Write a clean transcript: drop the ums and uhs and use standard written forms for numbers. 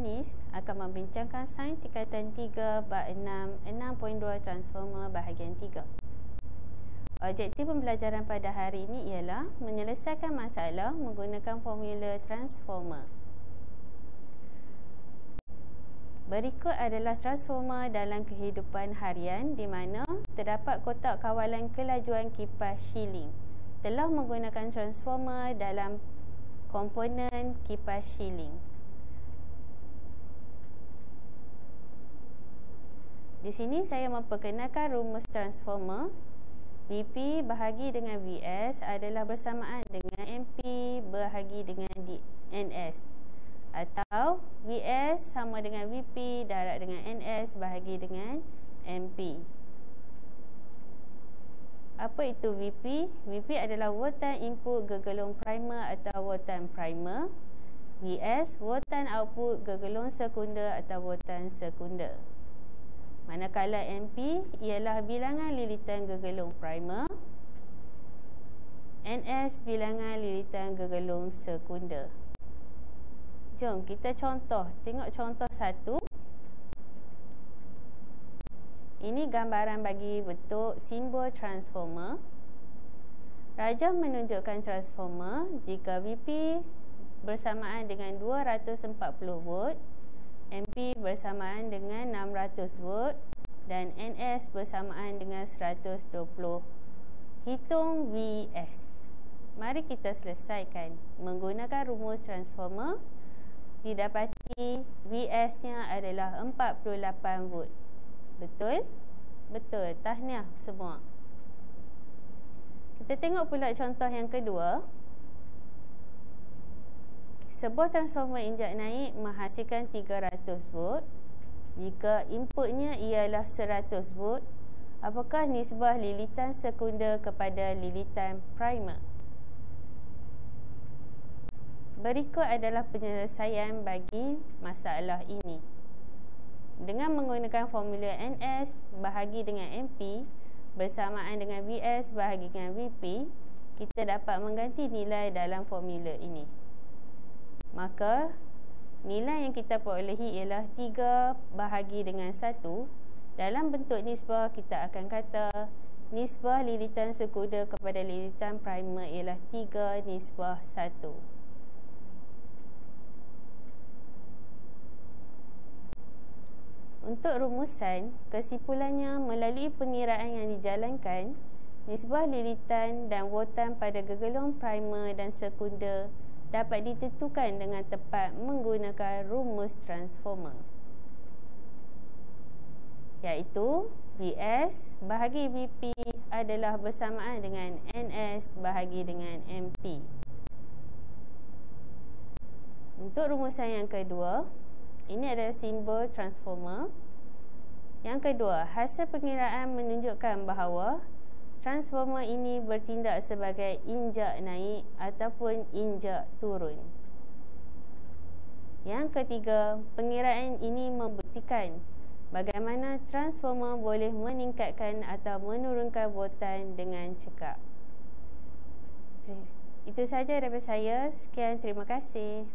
Anis akan membincangkan sains tingkatan 3 bab 6.2 transformer bahagian 3. Objektif pembelajaran pada hari ini ialah menyelesaikan masalah menggunakan formula transformer. Berikut adalah transformer dalam kehidupan harian di mana terdapat kotak kawalan kelajuan kipas shielding. Telah menggunakan transformer dalam komponen kipas shielding. Di sini saya memperkenalkan rumus transformer. Vp bahagi dengan Vs adalah bersamaan dengan MP bahagi dengan Ns, atau Vs sama dengan Vp darab dengan Ns bahagi dengan MP. Apa itu Vp? Vp adalah voltan input gegelung primer atau voltan primer. Vs voltan output gegelung sekunder atau voltan sekunder. Manakala MP ialah bilangan lilitan gegelung primer, Ns bilangan lilitan gegelung sekunder. Jom kita contoh. Tengok contoh 1. Ini gambaran bagi bentuk simbol transformer. Rajah menunjukkan transformer jika Vp bersamaan dengan 240 volt, MP bersamaan dengan 600 volt dan Ns bersamaan dengan 120. Hitung Vs. Mari kita selesaikan. Menggunakan rumus transformer, didapati Vs-nya adalah 48 volt. Betul? Betul. Tahniah semua. Kita tengok pula contoh yang kedua. Sebuah transformer injak naik menghasilkan 300 volt. Jika inputnya ialah 100 volt, apakah nisbah lilitan sekunder kepada lilitan primer? Berikut adalah penyelesaian bagi masalah ini. Dengan menggunakan formula Ns bahagi dengan MP bersamaan dengan Vs bahagi dengan Vp, kita dapat mengganti nilai dalam formula ini. Maka nilai yang kita perolehi ialah 3 bahagi dengan 1. Dalam bentuk nisbah, kita akan kata nisbah lilitan sekunder kepada lilitan primer ialah 3 nisbah 1. Untuk rumusan, kesimpulannya melalui pengiraan yang dijalankan, nisbah lilitan dan voltan pada gegelung primer dan sekunder dapat ditentukan dengan tepat menggunakan rumus transformer, iaitu Vs bahagi Vp adalah bersamaan dengan Ns bahagi dengan MP. Untuk rumusan yang kedua, ini adalah simbol transformer. Yang kedua, hasil pengiraan menunjukkan bahawa transformer ini bertindak sebagai injak naik ataupun injak turun. Yang ketiga, pengiraan ini membuktikan bagaimana transformer boleh meningkatkan atau menurunkan voltan dengan cekap. Itu sahaja daripada saya. Sekian, terima kasih.